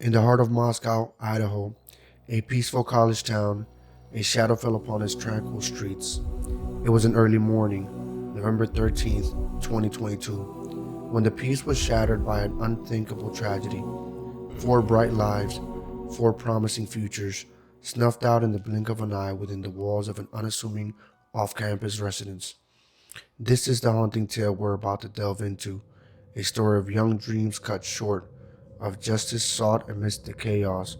In the heart of Moscow, Idaho, a peaceful college town, a shadow fell upon its tranquil streets. It was an early morning, November 13th, 2022, when the peace was shattered by an unthinkable tragedy. Four bright lives, four promising futures, snuffed out in the blink of an eye within the walls of an unassuming off-campus residence. This is the haunting tale we're about to delve into, a story of young dreams cut short, of justice sought amidst the chaos,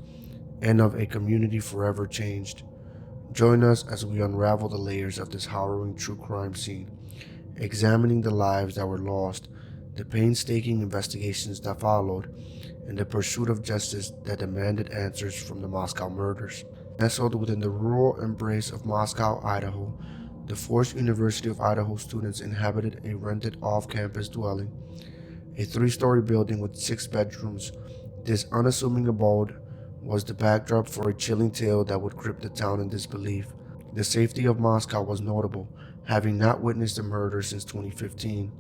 and of a community forever changed. Join us as we unravel the layers of this harrowing true crime scene, examining the lives that were lost, the painstaking investigations that followed, and the pursuit of justice that demanded answers from the Moscow murders. Nestled within the rural embrace of Moscow, Idaho, the Forced University of Idaho students inhabited a rented off-campus dwelling, a three-story building with six bedrooms. This unassuming abode was the backdrop for a chilling tale that would grip the town in disbelief. The safety of Moscow was notable, having not witnessed a murder since 2015,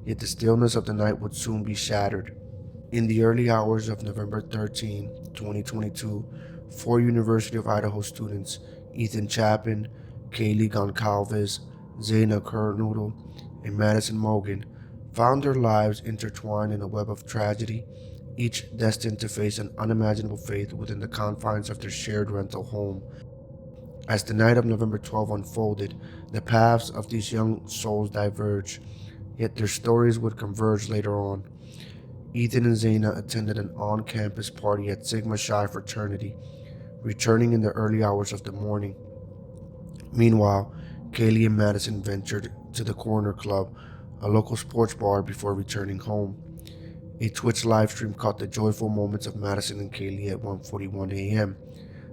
yet the stillness of the night would soon be shattered. In the early hours of November 13, 2022, four University of Idaho students, Ethan Chapin, Kaylee Goncalves, Zaina Kernoodle, and Madison Mogan, found their lives intertwined in a web of tragedy, each destined to face an unimaginable fate within the confines of their shared rental home. As the night of November 12 unfolded, the paths of these young souls diverged, yet their stories would converge later on. Ethan and Zaina attended an on-campus party at Sigma Chi fraternity, returning in the early hours of the morning. Meanwhile, Kaylee and Madison ventured to the Corner Club, a local sports bar, before returning home. A Twitch livestream caught the joyful moments of Madison and Kaylee at 1:41 a.m.,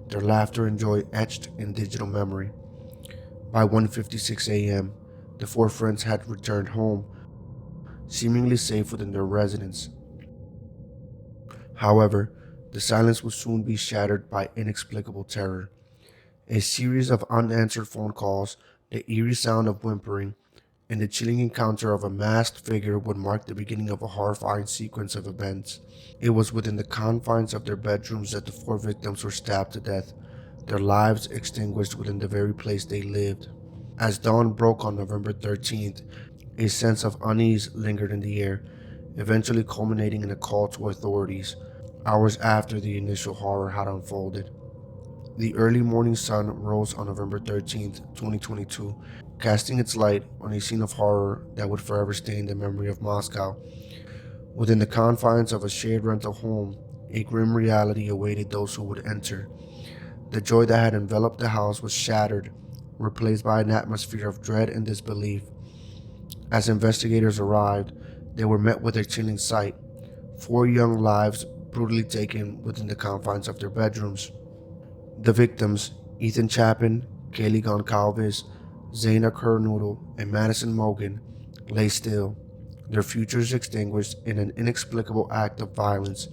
their laughter and joy etched in digital memory. By 1:56 a.m., the four friends had returned home, seemingly safe within their residence. However, the silence would soon be shattered by inexplicable terror. A series of unanswered phone calls, the eerie sound of whimpering, and the chilling encounter of a masked figure would mark the beginning of a horrifying sequence of events. It was within the confines of their bedrooms that the four victims were stabbed to death, their lives extinguished within the very place they lived. As dawn broke on November 13th, a sense of unease lingered in the air, eventually culminating in a call to authorities, hours after the initial horror had unfolded. The early morning sun rose on November 13th, 2022, casting its light on a scene of horror that would forever stain the memory of Moscow. Within the confines of a shared rental home, a grim reality awaited those who would enter. The joy that had enveloped the house was shattered, replaced by an atmosphere of dread and disbelief. As investigators arrived, they were met with a chilling sight: four young lives brutally taken within the confines of their bedrooms. The victims, Ethan Chapin, Kaylee Goncalves, Zaina Kernoodle, and Madison Mogan, lay still, their futures extinguished in an inexplicable act of violence.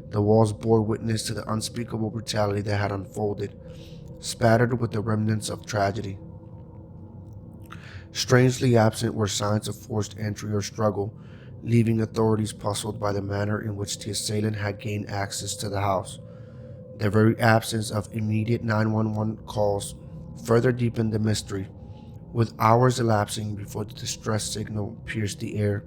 The walls bore witness to the unspeakable brutality that had unfolded, spattered with the remnants of tragedy. Strangely absent were signs of forced entry or struggle, leaving authorities puzzled by the manner in which the assailant had gained access to the house. The very absence of immediate 911 calls further deepened the mystery, with hours elapsing before the distress signal pierced the air.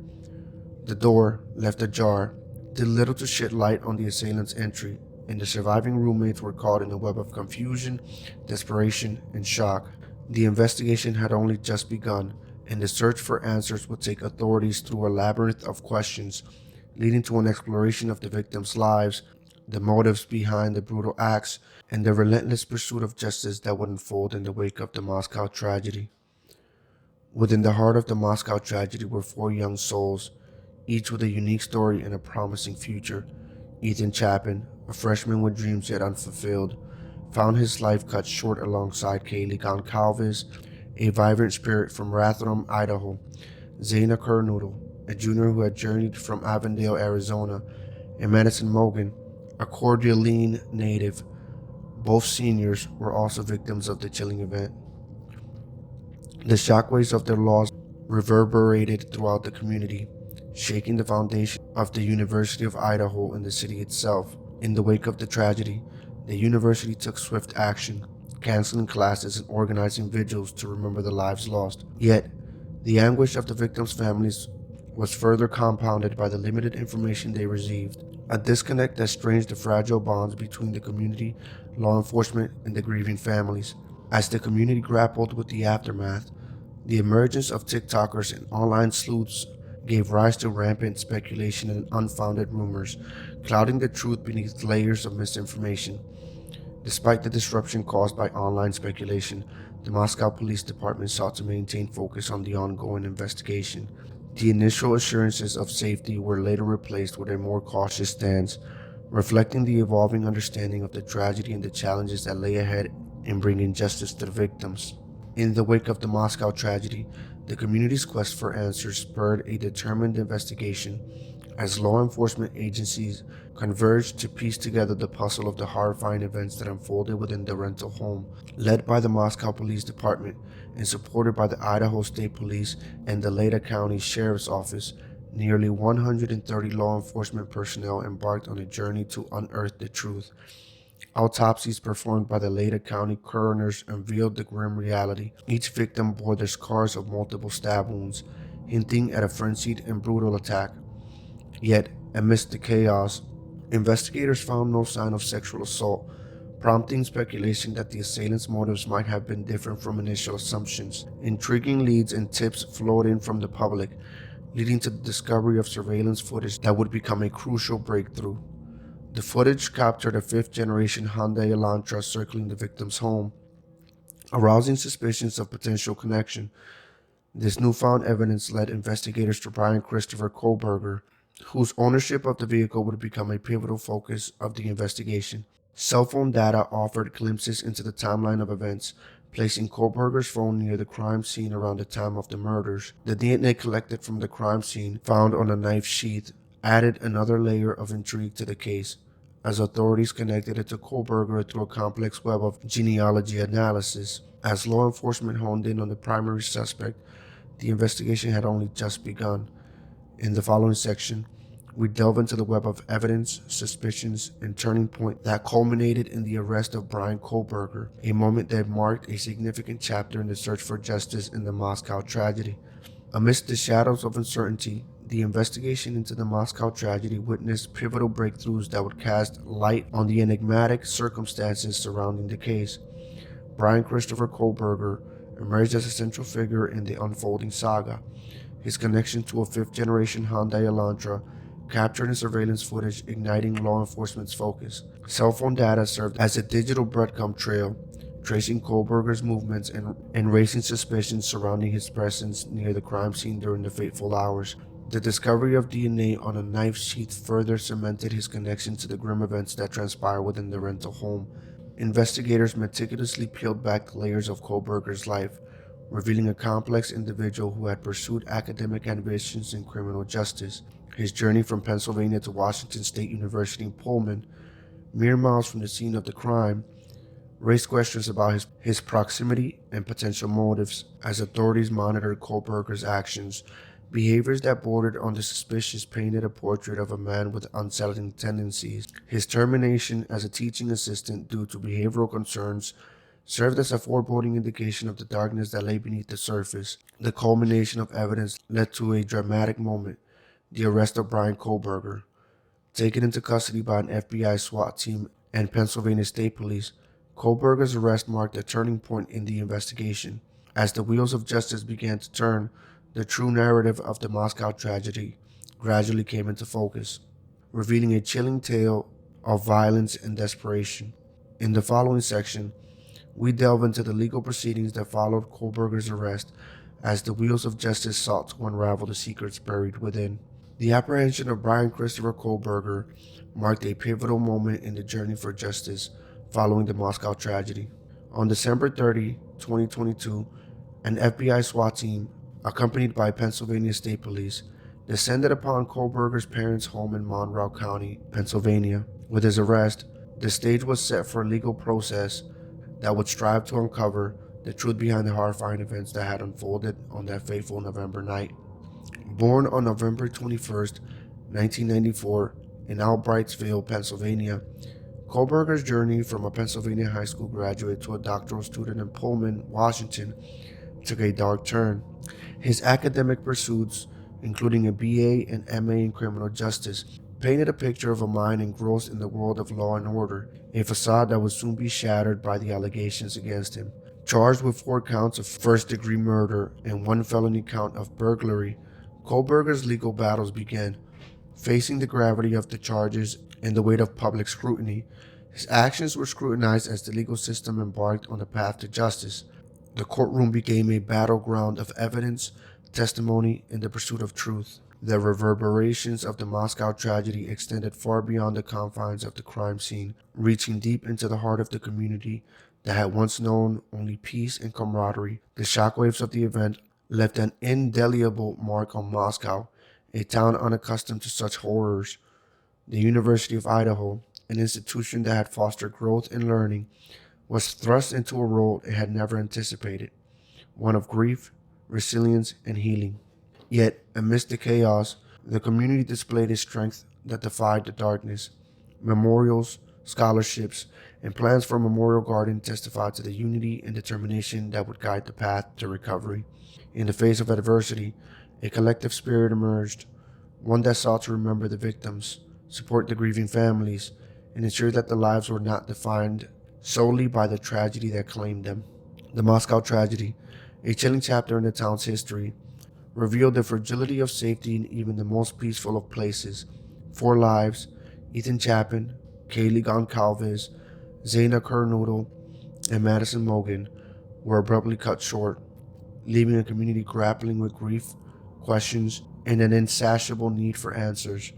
The door, left ajar, did little to shed light on the assailant's entry, and the surviving roommates were caught in a web of confusion, desperation, and shock. The investigation had only just begun, and the search for answers would take authorities through a labyrinth of questions, leading to an exploration of the victims' lives, the motives behind the brutal acts, and the relentless pursuit of justice that would unfold in the wake of the Moscow tragedy. Within the heart of the Moscow tragedy were four young souls, each with a unique story and a promising future. Ethan Chapin, a freshman with dreams yet unfulfilled, found his life cut short alongside Kaylee Goncalves, a vibrant spirit from Rathdrum, Idaho; Zaina Kernoodle, a junior who had journeyed from Avondale, Arizona; and Madison Mogan, a Coeur d'Alene native. Both seniors were also victims of the chilling event. The shockwaves of their loss reverberated throughout the community, shaking the foundation of the University of Idaho and the city itself. In the wake of the tragedy, the university took swift action, canceling classes and organizing vigils to remember the lives lost. Yet, the anguish of the victims' families was further compounded by the limited information they received, a disconnect that strained the fragile bonds between the community, law enforcement, and the grieving families. As the community grappled with the aftermath, the emergence of TikTokers and online sleuths gave rise to rampant speculation and unfounded rumors, clouding the truth beneath layers of misinformation. Despite the disruption caused by online speculation, the Moscow Police Department sought to maintain focus on the ongoing investigation. The initial assurances of safety were later replaced with a more cautious stance, reflecting the evolving understanding of the tragedy and the challenges that lay ahead in bringing justice to the victims. In the wake of the Moscow tragedy, the community's quest for answers spurred a determined investigation as law enforcement agencies converged to piece together the puzzle of the horrifying events that unfolded within the rental home. Led by the Moscow Police Department and supported by the Idaho State Police and the Leda County Sheriff's Office, nearly 130 law enforcement personnel embarked on a journey to unearth the truth. Autopsies performed by the Leda County coroners unveiled the grim reality. Each victim bore the scars of multiple stab wounds, hinting at a frenzied and brutal attack. Yet, amidst the chaos, investigators found no sign of sexual assault, prompting speculation that the assailants' motives might have been different from initial assumptions. Intriguing leads and tips flowed in from the public, leading to the discovery of surveillance footage that would become a crucial breakthrough. The footage captured a fifth-generation Hyundai Elantra circling the victim's home, arousing suspicions of potential connection. This newfound evidence led investigators to Brian Christopher Kohlberger, whose ownership of the vehicle would become a pivotal focus of the investigation. Cell phone data offered glimpses into the timeline of events, placing Kohlberger's phone near the crime scene around the time of the murders. The DNA collected from the crime scene, found on a knife sheath, added another layer of intrigue to the case, as authorities connected it to Kohlberger through a complex web of genealogy analysis. As law enforcement honed in on the primary suspect, the investigation had only just begun. In the following section, we delve into the web of evidence, suspicions, and turning point that culminated in the arrest of Brian Kohlberger, a moment that marked a significant chapter in the search for justice in the Moscow tragedy. Amidst the shadows of uncertainty, the investigation into the Moscow tragedy witnessed pivotal breakthroughs that would cast light on the enigmatic circumstances surrounding the case. Brian Christopher Kohlberger emerged as a central figure in the unfolding saga. His connection to a fifth-generation Hyundai Elantra captured in surveillance footage, igniting law enforcement's focus. Cell phone data served as a digital breadcrumb trail, tracing Kohlberger's movements and raising suspicions surrounding his presence near the crime scene during the fateful hours. The discovery of DNA on a knife sheath further cemented his connection to the grim events that transpired within the rental home. Investigators meticulously peeled back the layers of Kohlberger's life, revealing a complex individual who had pursued academic ambitions in criminal justice. His journey from Pennsylvania to Washington State University in Pullman, mere miles from the scene of the crime, raised questions about his proximity and potential motives. As authorities monitored Kohlberger's actions, behaviors that bordered on the suspicious painted a portrait of a man with unsettling tendencies. His termination as a teaching assistant due to behavioral concerns served as a foreboding indication of the darkness that lay beneath the surface. The culmination of evidence led to a dramatic moment: the arrest of Brian Kohlberger. Taken into custody by an FBI SWAT team and Pennsylvania State Police, Kohlberger's arrest marked a turning point in the investigation. As the wheels of justice began to turn, the true narrative of the Moscow tragedy gradually came into focus, revealing a chilling tale of violence and desperation. In the following section, we delve into the legal proceedings that followed Kohlberger's arrest as the wheels of justice sought to unravel the secrets buried within. The apprehension of Brian Christopher Kohlberger marked a pivotal moment in the journey for justice following the Moscow tragedy. On December 30, 2022, an FBI SWAT team, accompanied by Pennsylvania State Police, descended upon Kohlberger's parents' home in Monroe County, Pennsylvania. With his arrest, the stage was set for a legal process that would strive to uncover the truth behind the horrifying events that had unfolded on that fateful November night. Born on November 21st, 1994, in Albrightsville, Pennsylvania. Kohlberger's journey from a Pennsylvania high school graduate to a doctoral student in Pullman, Washington, took a dark turn. His academic pursuits, including a BA and MA in criminal justice, painted a picture of a mind engrossed in the world of law and order, a facade that would soon be shattered by the allegations against him. Charged with 4 counts of first-degree murder and 1 felony count of burglary, Kohlberger's legal battles began. Facing the gravity of the charges and the weight of public scrutiny, his actions were scrutinized as the legal system embarked on the path to justice. The courtroom became a battleground of evidence, testimony, and the pursuit of truth. The reverberations of the Moscow tragedy extended far beyond the confines of the crime scene, reaching deep into the heart of the community that had once known only peace and camaraderie. The shockwaves of the event left an indelible mark on Moscow, a town unaccustomed to such horrors. The University of Idaho, an institution that had fostered growth and learning, was thrust into a role it had never anticipated, one of grief, resilience, and healing. Yet, amidst the chaos, the community displayed a strength that defied the darkness. Memorials, scholarships, and plans for a memorial garden testified to the unity and determination that would guide the path to recovery. In the face of adversity, a collective spirit emerged, one that sought to remember the victims, support the grieving families, and ensure that their lives were not defined solely by the tragedy that claimed them. The Moscow tragedy, a chilling chapter in the town's history, revealed the fragility of safety in even the most peaceful of places. 4 lives, Ethan Chapin, Kaylee Goncalves, Zaina Kernodle, and Madison Mogan, were abruptly cut short, leaving a community grappling with grief, questions, and an insatiable need for answers.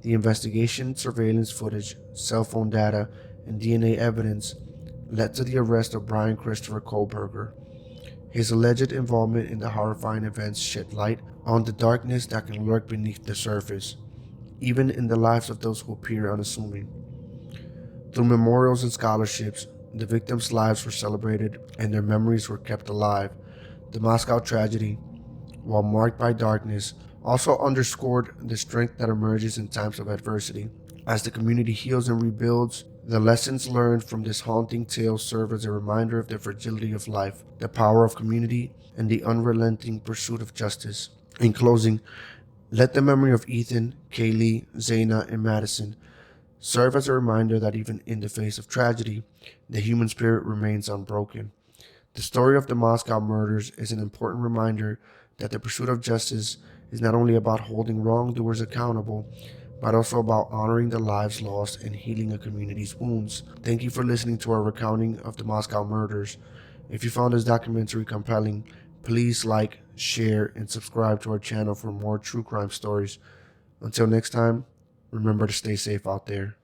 The investigation, surveillance footage, cell phone data, and DNA evidence led to the arrest of Brian Christopher Kohlberger. His alleged involvement in the horrifying events shed light on the darkness that can lurk beneath the surface, even in the lives of those who appear unassuming. Through memorials and scholarships, the victims' lives were celebrated and their memories were kept alive. The Moscow tragedy, while marked by darkness, also underscored the strength that emerges in times of adversity. As the community heals and rebuilds, the lessons learned from this haunting tale serve as a reminder of the fragility of life, the power of community, and the unrelenting pursuit of justice. In closing, let the memory of Ethan, Kaylee, Zaina, and Madison serve as a reminder that even in the face of tragedy, the human spirit remains unbroken. The story of the Moscow murders is an important reminder that the pursuit of justice is not only about holding wrongdoers accountable, but also about honoring the lives lost and healing a community's wounds. Thank you for listening to our recounting of the Moscow murders. If you found this documentary compelling, please like, share, and subscribe to our channel for more true crime stories. Until next time, remember to stay safe out there.